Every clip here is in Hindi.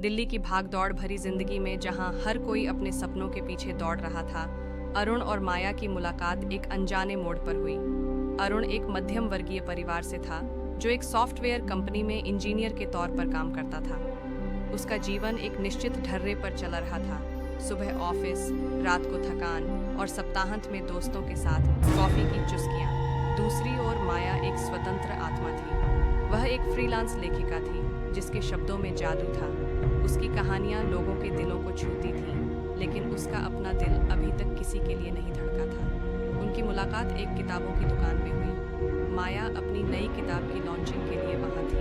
दिल्ली की भाग-दौड़ भरी जिंदगी में जहां हर कोई अपने सपनों के पीछे दौड़ रहा था, अरुण और माया की मुलाकात एक अनजाने मोड़ पर हुई। अरुण एक मध्यम वर्गीय परिवार से था, जो एक सॉफ्टवेयर कंपनी में इंजीनियर के तौर पर काम करता था। उसका जीवन एक निश्चित ढर्रे पर चला रहा था। सुबह ऑफिस, रात को थकान और सप्ताहांत में दोस्तों के साथ कॉफी की चुस्कियां। दूसरी ओर माया एक स्वतंत्र आत्मा थी। वह एक फ्रीलांस लेखिका थी, जिसके शब्दों में जादू था। उसकी कहानियां लोगों के दिलों को छूती थीं, लेकिन उसका अपना दिल अभी तक किसी के लिए नहीं धड़का था। उनकी मुलाकात एक किताबों की दुकान में हुई। माया अपनी नई किताब की लॉन्चिंग के लिए वहां थी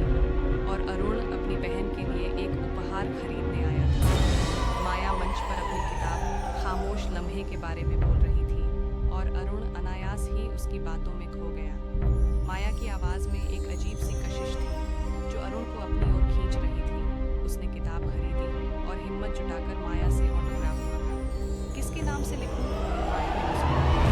और अरुण अपनी बहन के लिए एक उपहार खरीदने आया था। माया मंच पर अपनी किताब खामोश लम्हे के बारे में बोल रही थी और अरुण अनायास ही उसकी बातों में खो गया। माया की आवाज़ में एक अजीब सी कशिश थी, जो अरुण को अपनी ओर खींच रही थी। उसने किताब खरीदी और हिम्मत जुटाकर माया से ऑटोग्राफ मांगा। किसके नाम से लिखूं? माया ने मुस्कुराकर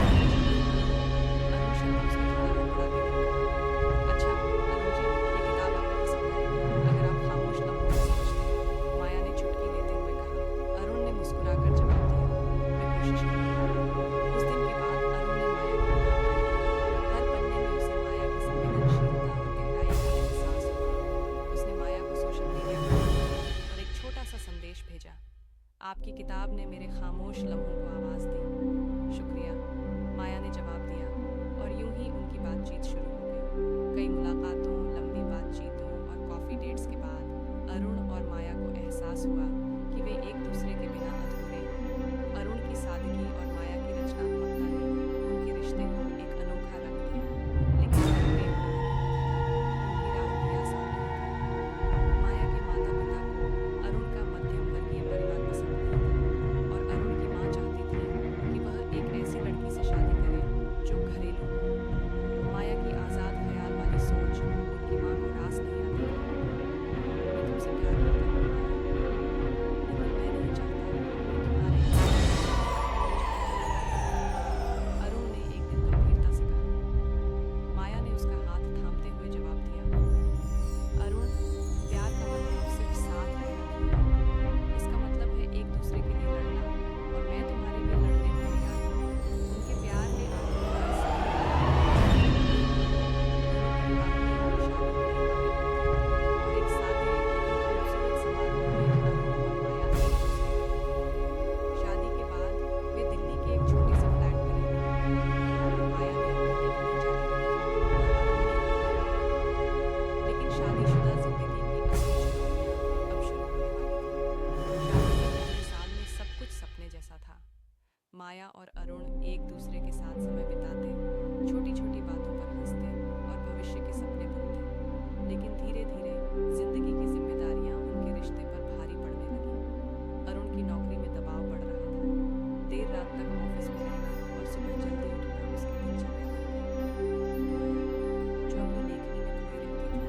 अरुण शर्मा उसको थोड़ा हड़बड़ा के कहा, अच्छा अरुण जी, ये किताब आपको पसंद आएगी अगर आप खामोश लम्हों को समझते हैं। माया ने चुटकी लेते हुए कहा। अरुण ने मुस्कुराकर जवाब दिया, मैं कोशिश करूंगा। उस दिन के बाद अरुण ने माया की किताब पढ़ी। हर पन्ने में उसे माया की संवेदनशीलता और गहराई का एहसास हुआ। उसने माया को सोशल मीडिया पर और एक छोटा सा संदेश भेजा, आपकी किताब ने मेरे खामोश लम्हों को आवाज़ दी। शुक्रिया, माया ने जवाब दिया और यूं ही उनकी बातचीत शुरू हो गई। कई मुलाकातों, लंबी बातचीतों और कॉफ़ी डेट्स के बाद अरुण और माया को एहसास हुआ कि वे एक दूसरे के बिना अधूरे हैं। अरुण की सादगी और माया की रचनात्मकता ने उनके रिश्ते को एक अनोखा रंग दिया, लेकिन यह प्रेम कहानी नहीं थी। उनकी राह भी आसान नहीं थी। माया के माता-पिता को अरुण का मध्यम वर्गीय परिवार पसंद नहीं था और अरुण की माँ चाहती थी कि वह एक ऐसी लड़की से शादी करे जो घरेलू हो। माया की आज़ाद ख्याल वाली सोच उनकी माँ को रास नहीं आती थी। मैं तुमसे प्यार करता हूँ माया, लेकिन मैं नहीं चाहता कि तुम्हारे अरुण ने एक दिन गंभीरता से कहा। माया ने उसका हाथ थामते हुए जवाब दिया, अरुण, प्यार का मतलब सिर्फ साथ रहना नहीं है। इसका मतलब है एक दूसरे के लिए लड़ना, और मैं तुम्हारे लिए लड़ने को तैयार हूँ। उनके प्यार ने अरुण को इस और एक सादे लेकिन खूबसूरत समारोह में अरुण और माया एक दूसरे को मिले। शादी के बाद वे दिल्ली के एक छोटे से फ्लैट में रहने लगे। माया ने अपनी डिग्री जारी रखी और अरुण ने लेकिन शादीशुदा जिंदगी की असली चुनौतियां अब शुरू होने वाली थी। शादी के पहले साल में सब कुछ सपने जैसा था। माया और अरुण एक दूसरे के साथ समय बिताते, छोटी-छोटी बातों पर हंसते और भविष्य के सपने बुनते। लेकिन धीरे-धीरे जिंदगी की जिम्मेदारियां उनके रिश्ते पर भारी पड़ने लगीं। अरुण की नौकरी में दबाव बढ़ रहा था। देर रात तक ऑफिस में रहना और सुबह जल्दी उठना उसकी दिनचर्या बन गई। माया, जो अपनी लेखनी में खोई रहती थी,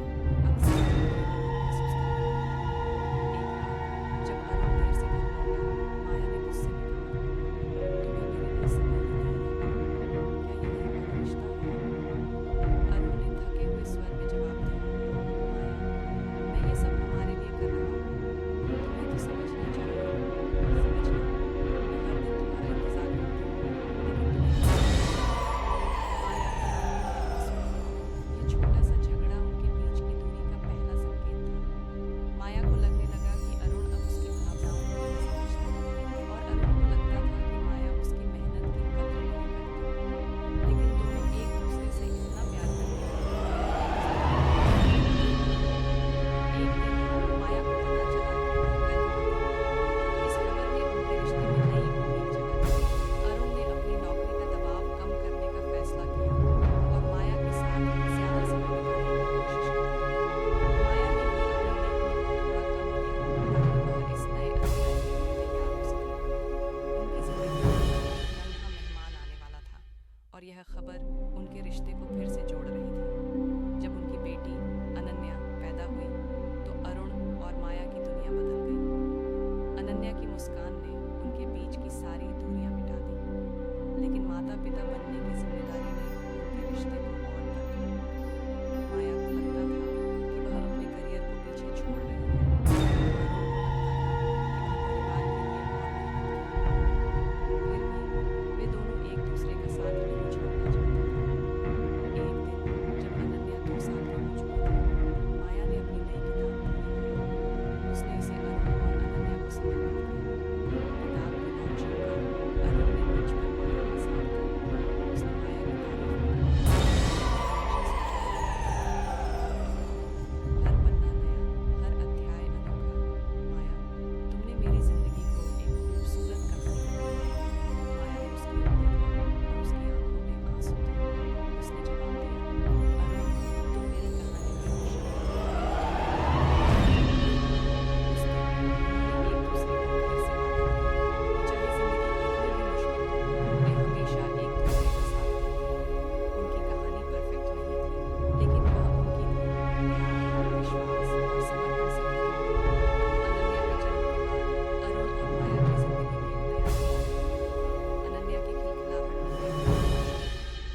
अक्सर अकेलापन महसूस करने लगी। एक रात जब अरुण देर से घर लौटा, माया ने गुस्से में कहा, तुम्हें मेरे लिए समय ही नहीं है।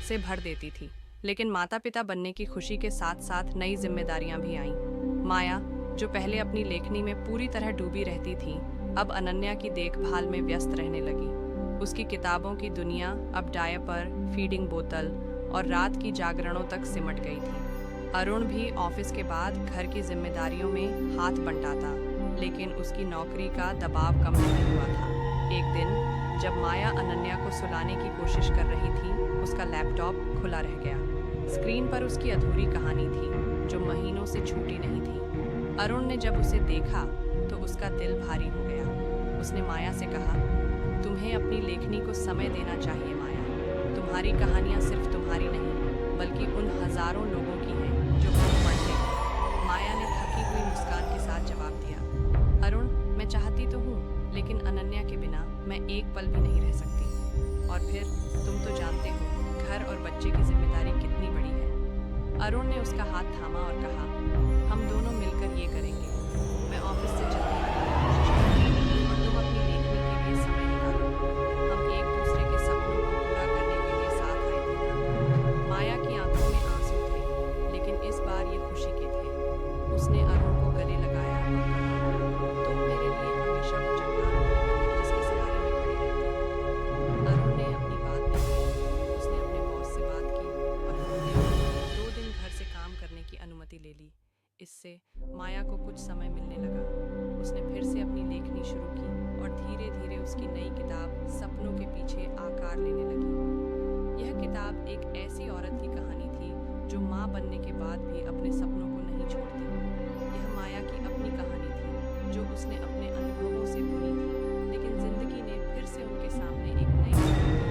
से भर देती थी। लेकिन माता पिता बनने की खुशी के साथ साथ नई जिम्मेदारियां भी आईं। माया, जो पहले अपनी लेखनी में पूरी तरह डूबी रहती थी, अब अनन्या की देखभाल में व्यस्त रहने लगी। उसकी किताबों की दुनिया अब डायपर, फीडिंग बोतल और रात की जागरणों तक सिमट गई थी। अरुण भी ऑफिस के बाद घर की जिम्मेदारियों में हाथ बंटाता, लेकिन उसकी नौकरी का दबाव कम नहीं हुआ था। एक दिन जब माया अनन्या को सुलाने की कोशिश कर रही थी, उसका लैपटॉप खुला रह गया। स्क्रीन पर उसकी अधूरी कहानी थी, जो महीनों से छूटी नहीं थी। अरुण ने जब उसे देखा तो उसका दिल भारी हो गया। उसने माया से कहा, तुम्हें अपनी लेखनी को समय देना चाहिए माया। तुम्हारी कहानियाँ सिर्फ तुम्हारी नहीं, बल्कि उन हजारों लोगों की हैं जो खुद पढ़ते हैं। माया ने थकी हुई मुस्कान के साथ जवाब दिया, अरुण, मैं चाहती तो हूँ, लेकिन अनन्या के बिना मैं एक पल भी नहीं रह सकती। और फिर तुम तो जानते हो घर और बच्चे की जिम्मेदारी कितनी बड़ी है। अरुण ने उसका हाथ थामा और कहा, हम दोनों मिलकर ये करेंगे। मैं ऑफिस से जल्दी आने की कोशिश करूंगी और तुम अपनी लेखनी के लिए समय निकालो। हम एक दूसरे के सपनों को पूरा करने के लिए साथ आए थे। माया की आंखों में आंसू थे, लेकिन इस बार ये खुशी के थे। उसने अरुण को गले लगाया और कहा, तुम मेरे लिए हमेशा वो चट्टान हो जिसके सहारे मैं खड़ी रहती। अरुण ने अपनी बात नहीं, उसने अपने बॉस से बात की और हफ्ते में 2 दिन घर से काम करने की अनुमति ले ली। इससे माया को कुछ समय मिलने लगा। उसने फिर से अपनी लेखनी शुरू की और धीरे धीरे उसकी नई किताब सपनों के पीछे आकार लेने लगी। यह किताब एक ऐसी औरत की कहानी थी जो माँ बनने के बाद भी अपने सपनों को नहीं छोड़ती। यह माया की अपनी कहानी थी, जो उसने अपने अनुभवों से बुनी थी, लेकिन जिंदगी ने फिर से उनके सामने एक नई राह खोली।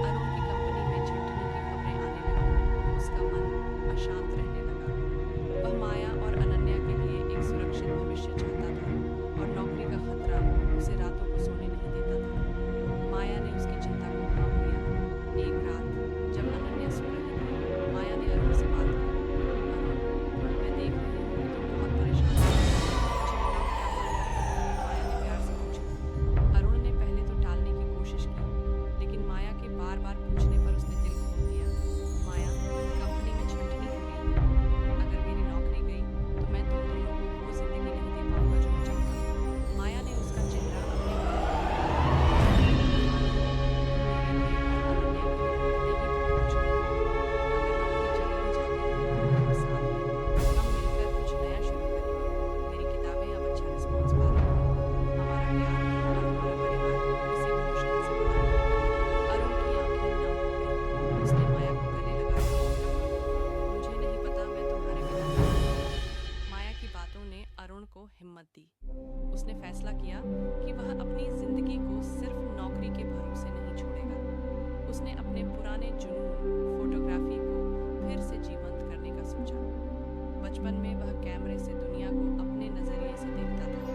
अरुण की कंपनी में छंटनी की खबरें आने लगी। उसका मन अशांत रहने लगा। वह माया और अनन्या के लिए एक सुरक्षित भविष्य चाहता था, और नौकरी का खतरा उसे रातों को सोने नहीं देता था। माया ने उसकी चिंता को भांप लिया। एक रात जब अनन्या सो रही थी, माया ने अरुण से बात की। अरुण, मैं देख रही हूँ कि तुम बहुत परेशान हो। मुझे बताओ क्या बात है? माया ने प्यार से पूछा। अरुण ने पहले तो टालने की कोशिश की, लेकिन माया के बार बार पूछने पर उसने दिल खोल दिया। माया, कंपनी में छंटनी हो रही है। अगर मेरी नौकरी गई तो मैं तुम दोनों को वो जिंदगी नहीं दे पाऊंगा जो मैं चाहता हूँ। माया ने उसका चेहरा अपने हिम्मत दी। उसने फैसला किया कि वह अपनी जिंदगी को सिर्फ नौकरी के भरोसे नहीं छोड़ेगा। उसने अपने पुराने जुनून, फोटोग्राफी को फिर से जीवंत करने का सोचा। बचपन में वह कैमरे से दुनिया को अपने नजरिए से देखता था,